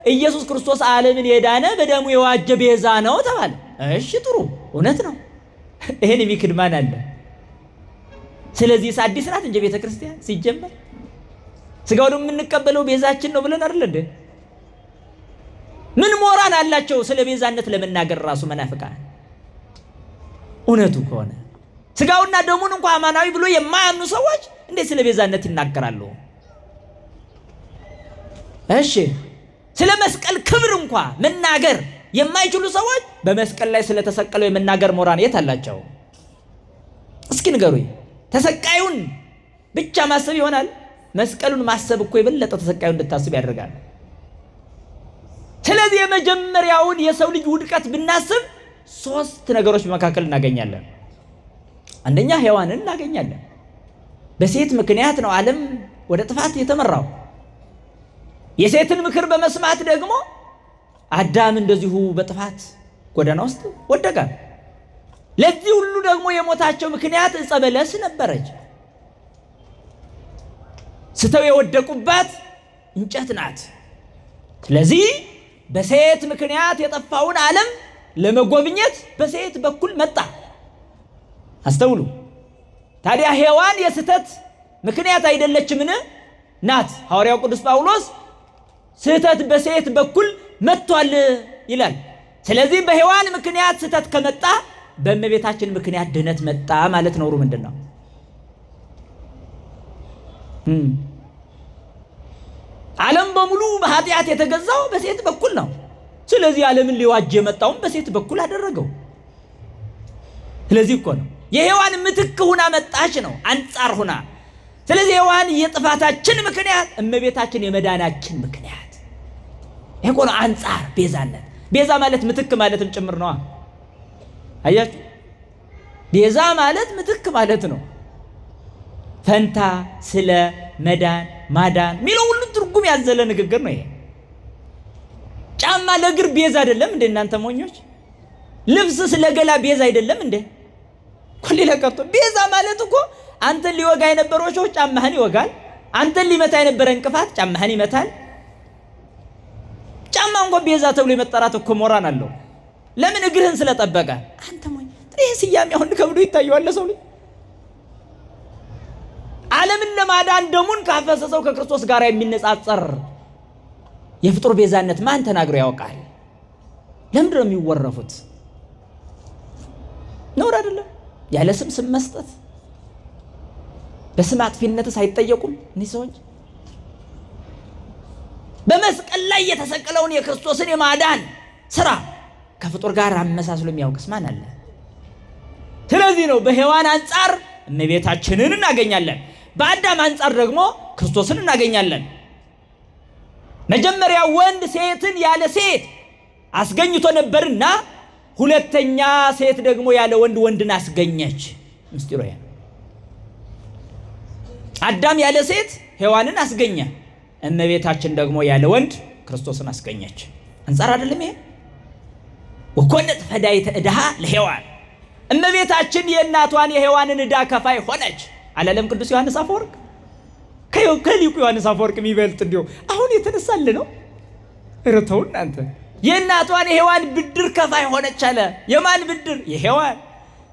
ኢየሱስ ክርስቶስ ዓለምን የዳነ በደሙ የዋጀ ቤዛ ነው ተባለ። እሺ ጥሩ እውነት ነው። ይሄን የሚክድ ማን አለ? ስለዚህ አዲስ ናት እንጂ ቤተክርስቲያን ሲጀመር ስጋውን የምንቀበለው ቤዛችን ነው ብለን አይደል እንዴ? ምን ሞራል አላቸው ስለ ቤዛነት ለመናገር ራሱ መናፍቃን? እውነቱ ከሆነ ስጋውና ደሙን እንኳን አማናዊ ብሎ የማያምኑ ሰዎች እንዴት ስለ ቤዛነት ይናገራሉ? እሺ ስለ መስቀል ክብር እንኳን መናገር የማይችሉ ሰዎች በመስቀል ላይ ስለ ተሰቀለው የመናገር ሞራል የት አላቸው? እስኪ ንገሩኝ። ተሰቃዩን ብቻ ማሰብ ይሆናል? መስቀሉን ማሰብ እኮ የበለጠ ተሰቃዩን እንድታስብ ያደርጋል። ስለዚህ የመጀመሪያውን የሰው ልጅ ውድቀት ብናስብ ሶስት ነገሮች መካከል እናገኛለን። አንደኛ ሔዋንን እናገኛለን። በሴት ምክንያት ነው ዓለም ወደ ጥፋት የተመራው። የሴትን ምክር በመስማት ደግሞ አዳም እንደዚሁ በጥፋት ጎዳና ውስጥ ወደቀ። ለዚህ ሁሉ ደግሞ የሞታቸው ምክንያት ዕፀ በለስ ነበረች። ስተው የወደቁባት እንጨት ናት። ስለዚህ በሴት ምክንያት የጠፋውን ዓለም ለመጎብኘት በሴት በኩል መጣ። አስተውሉ። ታዲያ ሔዋን የስተት ምክንያት አይደለችምን? ናት። ሐዋርያው ቅዱስ ጳውሎስ ስተት በሴት በኩል መጥቷል ይላል። ስለዚህ በሔዋን ምክንያት ስተት ከመጣ በእመቤታችን ምክንያት ድነት መጣ ማለት ነው። ምንድነው? ዓለም በሙሉ በኃጢአት የተገዛው በሴት በኩል ነው። ስለዚህ ዓለምን ሊዋጅ የመጣውን በሴት በኩል አደረገው። ስለዚህ እኮ ነው የሔዋን ምትክ ሁና መጣች ነው፣ አንጻር ሁና። ስለዚህ ሔዋን የጥፋታችን ምክንያት፣ እመቤታችን የመዳናችን ምክንያት። ይሄ እኮ ነው አንጻር ቤዛነት። ቤዛ ማለት ምትክ ማለትም ጭምር ነው። አያችሁ? ቤዛ ማለት ምትክ ማለት ነው። ፈንታ፣ ስለ፣ መዳን፣ ማዳን የሚለው ሁሉ ትርጉም ያዘለ ንግግር ነው ይሄ። ጫማ ለእግር ቤዛ አይደለም እንዴ እናንተ ሞኞች? ልብስ ስለገላ ቤዛ አይደለም እንዴ? ኮሌላ ቀርቶ ቤዛ ማለት እኮ አንተን ሊወጋ የነበረው ሰው ጫማህን ይወጋል። አንተን ሊመታ የነበረ እንቅፋት ጫማህን ይመታል። ጫማ እንኳን ቤዛ ተብሎ የመጠራት እኮ ሞራን አለው። ለምን? እግርህን ስለጠበቀ። አንተ ሞኝ ይሄ ስያሜ አሁን ከብዶ ይታየዋል ሰው ልጅ። ዓለምን ለማዳን ደሙን ካፈሰሰው ከክርስቶስ ጋር የሚነጻጸር የፍጡር ቤዛነት ማን ተናግሮ ያውቃል? ለምንድን ነው የሚወረፉት? ነውር አይደለም? ያለ ስም መስጠት፣ በስም አጥፊነትስ አይጠየቁም እነዚህ ሰዎች? በመስቀል ላይ የተሰቀለውን የክርስቶስን የማዳን ስራ ከፍጡር ጋር አመሳስሎ የሚያውቅስ ማን አለ? ስለዚህ ነው በሔዋን አንጻር እመቤታችንን እናገኛለን፣ በአዳም አንጻር ደግሞ ክርስቶስን እናገኛለን። መጀመሪያ ወንድ ሴትን ያለ ሴት አስገኝቶ ነበርና ሁለተኛ ሴት ደግሞ ያለ ወንድ ወንድን አስገኘች። ምስጢሩ ያ አዳም ያለ ሴት ሔዋንን አስገኘ፣ እመቤታችን ደግሞ ያለ ወንድ ክርስቶስን አስገኘች። አንጻር አይደለም ይሄ? ወኮነት ፈዳይተ ዕዳሃ ለሔዋን፣ እመቤታችን የእናቷን የሔዋንን ዕዳ ከፋይ ሆነች አላለም ቅዱስ ዮሐንስ አፈወርቅ? ከሊቁ ዮሐንስ አፈወርቅ የሚበልጥ እንዲሁ አሁን የተነሳል ነው። እረተው እናንተ። የእናቷን የሔዋን ብድር ከፋይ ሆነች አለ። የማን ብድር? የሔዋን።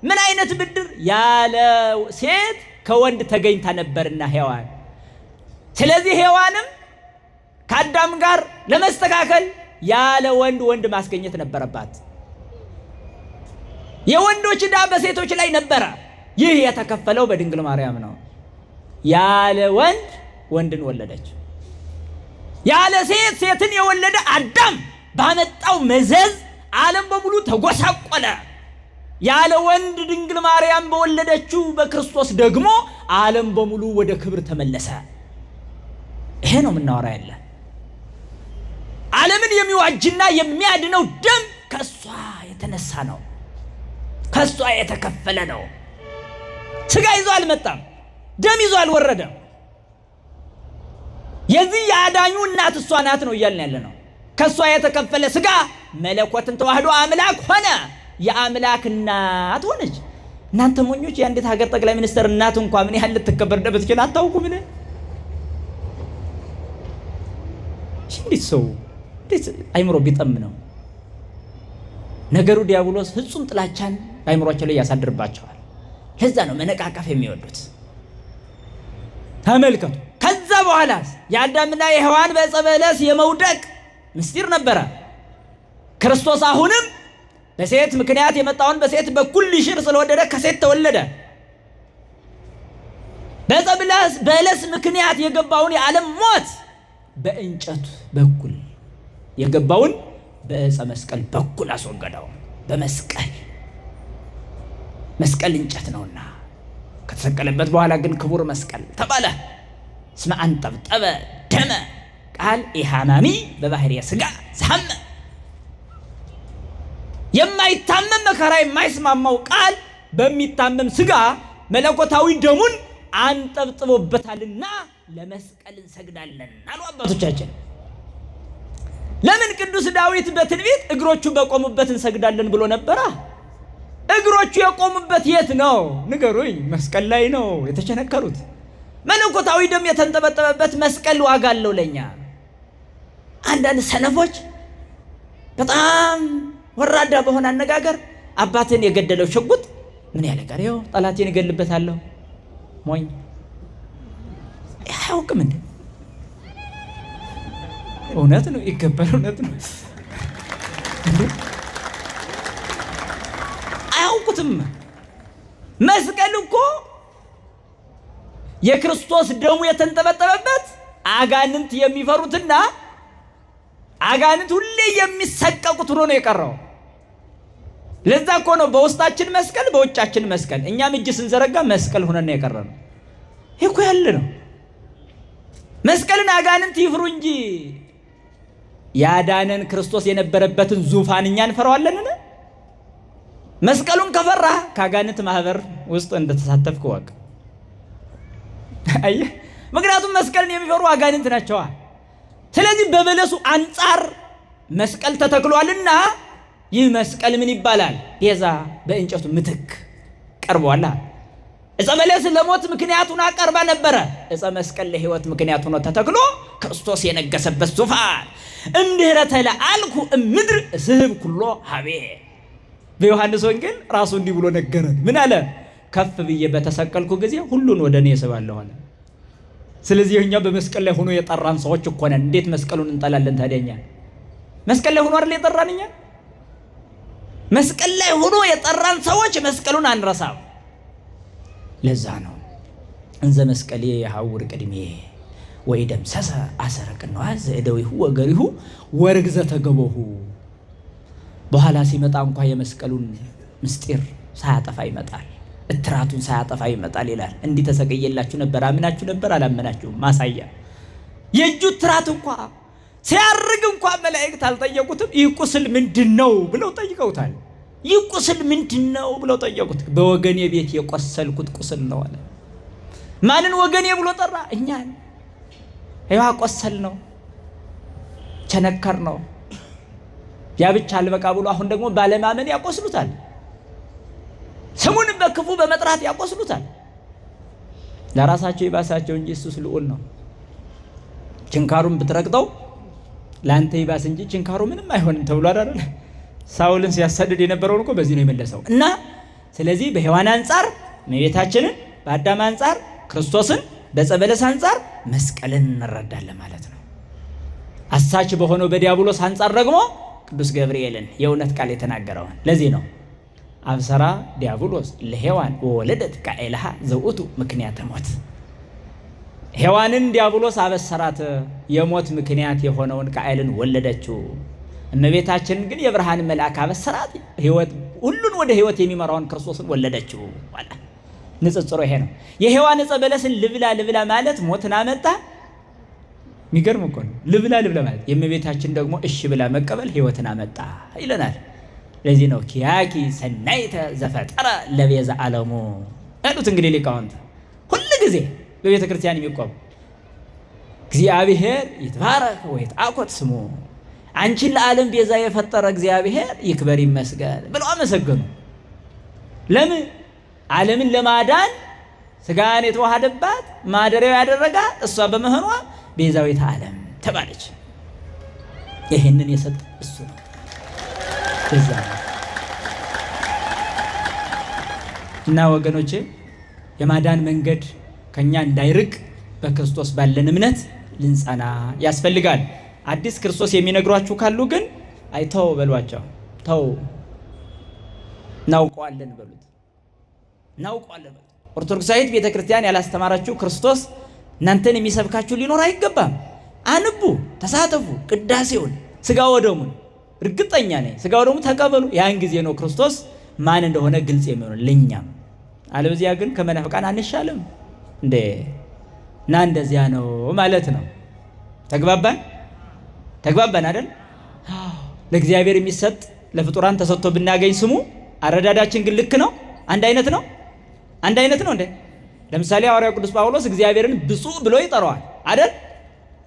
ምን አይነት ብድር? ያለ ሴት ከወንድ ተገኝታ ነበርና ሔዋን። ስለዚህ ሔዋንም ከአዳም ጋር ለመስተካከል ያለ ወንድ ወንድ ማስገኘት ነበረባት። የወንዶች ዕዳ በሴቶች ላይ ነበረ። ይህ የተከፈለው በድንግል ማርያም ነው። ያለ ወንድ ወንድን ወለደች። ያለ ሴት ሴትን የወለደ አዳም ባመጣው መዘዝ ዓለም በሙሉ ተጎሳቆለ። ያለ ወንድ ድንግል ማርያም በወለደችው በክርስቶስ ደግሞ ዓለም በሙሉ ወደ ክብር ተመለሰ። ይሄ ነው የምናወራ ያለ። ዓለምን የሚዋጅና የሚያድነው ደም ከሷ የተነሳ ነው፣ ከሷ የተከፈለ ነው። ስጋ ይዞ አልመጣም፣ ደም ይዞ አልወረደም። የዚህ የአዳኙ እናት እሷ ናት ነው እያልን ያለ ነው። ከሷ የተከፈለ ስጋ መለኮትን ተዋህዶ አምላክ ሆነ፣ የአምላክ እናት ሆነች። እናንተ ሞኞች የአንዲት ሀገር ጠቅላይ ሚኒስትር እናት እንኳን ምን ያህል ልትከበር እንደምትችል አታውቁም? ምን እንዴት ሰው አይምሮ ቢጠም ነው ነገሩ። ዲያብሎስ ፍጹም ጥላቻን አይምሮአቸው ላይ ያሳድርባቸዋል። ለዛ ነው መነቃቀፍ የሚወዱት። ተመልከቱ። ከዛ በኋላ የአዳምና የሔዋን በዕፀ በለስ የመውደቅ ምስጢር ነበረ። ክርስቶስ አሁንም በሴት ምክንያት የመጣውን በሴት በኩል ሊሽር ስለወደደ ከሴት ተወለደ። በዕፀ በለስ ምክንያት የገባውን የዓለም ሞት በእንጨት በኩል የገባውን በዕፀ መስቀል በኩል አስወገደው። በመስቀል መስቀል እንጨት ነውና ከተሰቀለበት በኋላ ግን ክቡር መስቀል ተባለ። እስመ አንጠብጠበ ደመ ቃል ኢሃማሚ በባህርየ ሥጋ ሳመ። የማይታመም መከራ የማይስማማው ቃል በሚታመም ሥጋ መለኮታዊ ደሙን አንጠብጥቦበታልና ለመስቀል እንሰግዳለን አሉ አባቶቻችን። ለምን ቅዱስ ዳዊት በትንቢት እግሮቹ በቆሙበት እንሰግዳለን ብሎ ነበረ? እግሮቹ የቆሙበት የት ነው ንገሩኝ? መስቀል ላይ ነው የተቸነከሩት። መለኮታዊ ደም የተንጠበጠበበት መስቀል ዋጋ አለው ለኛ። አንዳንድ ሰነፎች በጣም ወራዳ በሆነ አነጋገር አባትን የገደለው ሽጉጥ ምን ያለ ጋር ይኸው ጠላቴን እገልበታለሁ ሞኝ አያውቅም እንዴ? እውነት ነው ይከበር፣ እውነት ነው አያውቁትም። መስቀል እኮ የክርስቶስ ደሙ የተንጠበጠበበት አጋንንት የሚፈሩትና አጋንንት ሁሌ የሚሰቀቁት ሆኖ ነው የቀረው። ለዛ እኮ ነው በውስጣችን መስቀል በውጫችን መስቀል፣ እኛም እጅ ስንዘረጋ መስቀል ሆነን ነው የቀረነው። ይሄ እኮ ያለ ነው። መስቀልን አጋንንት ይፍሩ እንጂ ያዳነን ክርስቶስ የነበረበትን ዙፋን እኛ እንፈራዋለን። መስቀሉን ከፈራ ከአጋንንት ማህበር ውስጥ እንደተሳተፍክ ወቅ። አየህ፣ ምክንያቱም መስቀልን የሚፈሩ አጋንንት ናቸው። ስለዚህ በበለሱ አንጻር መስቀል ተተክሏልና ይህ መስቀል ምን ይባላል? ቤዛ በእንጨቱ ምትክ ቀርቧል። ዕፀ በለስ ለሞት ምክንያት ሆና ቀርባ ነበረ። ዕፀ መስቀል ለሕይወት ምክንያት ሆኖ ተተክሎ ክርስቶስ የነገሰበት ዙፋን እምድኅረ ተለአልኩ እምድር እስህብ ኩሎ ሀቤ። በዮሐንስ ወንጌል ራሱ እንዲህ ብሎ ነገረን። ምን አለ? ከፍ ብዬ በተሰቀልኩ ጊዜ ሁሉን ወደ እኔ እስባለሁ አለ። ስለዚህ እኛ በመስቀል ላይ ሆኖ የጠራን ሰዎች እኮ ነን። እንዴት መስቀሉን እንጠላለን ታዲያ? እኛ መስቀል ላይ ሆኖ አይደል የጠራን? እኛ መስቀል ላይ ሆኖ የጠራን ሰዎች መስቀሉን አንረሳም። ለዛ ነው እንዘ መስቀሌ የሐውር ቅድሜ ወይ ደምሰሰ አሰረ ቅንዋት ዘእደዊሁ ወገሪሁ ወርግዘ ተገበሁ። በኋላ ሲመጣ እንኳ የመስቀሉን ምስጢር ሳያጠፋ ይመጣል፣ እትራቱን ሳያጠፋ ይመጣል ይላል። እንዲህ ተሰቀየላችሁ ነበር፣ አምናችሁ ነበር፣ አላመናችሁም። ማሳያ የእጁ እትራት እንኳ ሲያርግ እንኳ መላእክት አልጠየቁትም። ይህ ቁስል ምንድነው ብለው ጠይቀውታል። ይህ ቁስል ምንድነው ብለው ጠየቁት። በወገኔ ቤት የቆሰልኩት ቁስል ነው አለ። ማንን ወገኔ ብሎ ጠራ? እኛን። ይዋ ቆሰል ነው፣ ቸነከር ነው። ያ ብቻ አልበቃ ብሎ አሁን ደግሞ ባለማመን ያቆስሉታል። ስሙን በክፉ በመጥራት ያቆስሉታል። ለራሳቸው ይባሳቸው እንጂ እሱስ ልዑል ነው። ችንካሩን ብትረግጠው ላንተ ይባስ እንጂ ችንካሩ ምንም አይሆንም ተብሎ አይደል? ሳውልን ሲያሳድድ የነበረውን እኮ በዚህ ነው የመለሰው። እና ስለዚህ በሔዋን አንጻር እመቤታችንን፣ በአዳም አንጻር ክርስቶስን፣ በዕፀ በለስ አንጻር መስቀልን እንረዳለን ማለት ነው። አሳች በሆነው በዲያብሎስ አንጻር ደግሞ ቅዱስ ገብርኤልን የእውነት ቃል የተናገረውን ለዚህ ነው አብሰራ ዲያብሎስ ለሔዋን ወወለደት ቃኤልሃ ዘውእቱ ምክንያተ ሞት። ሔዋንን ዲያብሎስ አበሰራት፣ የሞት ምክንያት የሆነውን ቃኤልን ወለደችው። እመቤታችን ግን የብርሃን መልአክ አበሰራት፣ ሕይወት ሁሉን ወደ ሕይወት የሚመራውን ክርስቶስን ወለደችው ማለት ንጽጽሩ ይሄ ነው። የሔዋን ዕፀ በለስን ልብላ ማለት ሞትን አመጣ። የሚገርም እኮ ነው። ልብላ ማለት የእመቤታችን ደግሞ እሺ ብላ መቀበል ሕይወትን አመጣ ይለናል። ለዚህ ነው ኪያኪ ሰናይተ ዘፈጠረ ለቤዛ ዓለሙ ያሉት። እንግዲህ ሊቃውንት ሁሉ ጊዜ በቤተ ክርስቲያን የሚቆሙ እግዚአብሔር ይትባረክ ወይትአኮት ስሙ፣ አንቺን ለዓለም ቤዛ የፈጠረ እግዚአብሔር ይክበር ይመስገን ብለው አመሰገኑ። ለምን? ዓለምን ለማዳን ስጋን የተዋሃደባት ማደሪያው ያደረጋት እሷ በመሆኗ ቤዛዊተ ዓለም ተባለች። ይህንን የሰጠ እሱ ነው። እዛ እና ወገኖቼ የማዳን መንገድ ከኛ እንዳይርቅ በክርስቶስ ባለን እምነት ልንጸና ያስፈልጋል። አዲስ ክርስቶስ የሚነግሯችሁ ካሉ ግን አይተው በሏቸው። ተው እናውቀዋለን በሉት። እናውቀዋለን በሉት። ኦርቶዶክሳዊት ቤተክርስቲያን ያላስተማራችሁ ክርስቶስ እናንተን የሚሰብካችሁ ሊኖር አይገባም። አንቡ፣ ተሳተፉ፣ ቅዳሴውን ስጋ ወደሙን እርግጠኛ ነኝ ስጋ ወደሙ ተቀበሉ። ያን ጊዜ ነው ክርስቶስ ማን እንደሆነ ግልጽ የሚሆነው ለኛም። አለበዚያ ግን ከመናፍቃን አንሻለም እንዴ እና እንደዚያ ነው ማለት ነው። ተግባባን አይደል? ለእግዚአብሔር የሚሰጥ ለፍጡራን ተሰጥቶ ብናገኝ ስሙ አረዳዳችን ግን ልክ ነው። አንድ አይነት ነው እንዴ? ለምሳሌ ሐዋርያው ቅዱስ ጳውሎስ እግዚአብሔርን ብፁዕ ብሎ ይጠራዋል አይደል?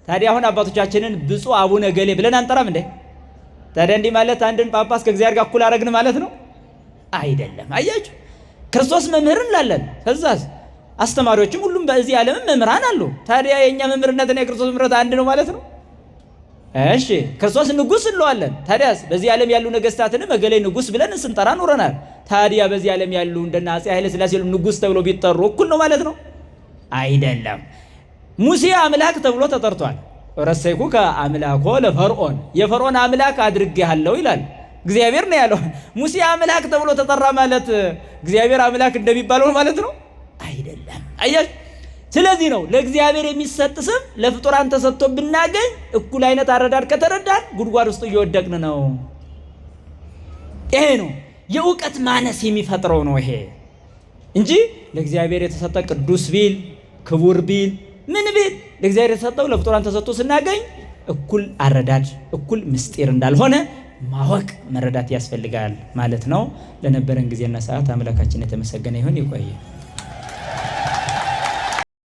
ታዲያ አሁን አባቶቻችንን ብፁዕ አቡነ ገሌ ብለን አንጠራም እንዴ? ታዲያ እንዲህ ማለት አንድን ጳጳስ ከእግዚአብሔር ጋር እኩል አረግን ማለት ነው አይደለም። አያችሁ፣ ክርስቶስ መምህር እንላለን። ከዛስ አስተማሪዎችም ሁሉም በዚህ ዓለምም መምህራን አሉ። ታዲያ የኛ መምህርነትና የክርስቶስ መምህርነት አንድ ነው ማለት ነው? እሺ፣ ክርስቶስ ንጉሥ እንለዋለን። ታዲያስ በዚህ ዓለም ያሉ ነገስታትን መገሌ ንጉሥ ብለን ስንጠራ ኖረናል። ታዲያ በዚህ ዓለም ያሉ እንደና አፄ ኃይለ ሥላሴ ንጉሥ ተብሎ ቢጠሩ እኩል ነው ማለት ነው አይደለም። ሙሴ አምላክ ተብሎ ተጠርቷል። ረሰይኩከ አምላኮ ለፈርዖን፣ የፈርዖን አምላክ አድርጌሃለሁ ይላል እግዚአብሔር ነው ያለው። ሙሴ አምላክ ተብሎ ተጠራ ማለት እግዚአብሔር አምላክ እንደሚባለው ማለት ነው አይደለም። አያችሁ፣ ስለዚህ ነው ለእግዚአብሔር የሚሰጥ ስም ለፍጡራን ተሰጥቶ ብናገኝ እኩል አይነት አረዳድ ከተረዳን ጉድጓድ ውስጥ እየወደቅን ነው። ይሄ ነው የእውቀት ማነስ የሚፈጥረው ነው ይሄ እንጂ ለእግዚአብሔር የተሰጠ ቅዱስ ቢል ክቡር ቢል ምን ቢል ለእግዚአብሔር የተሰጠው ለፍጡራን ተሰጥቶ ስናገኝ እኩል አረዳድ እኩል ምስጢር እንዳልሆነ ማወቅ መረዳት ያስፈልጋል ማለት ነው። ለነበረን ጊዜና ሰዓት አምላካችን የተመሰገነ ይሁን። ይቆየ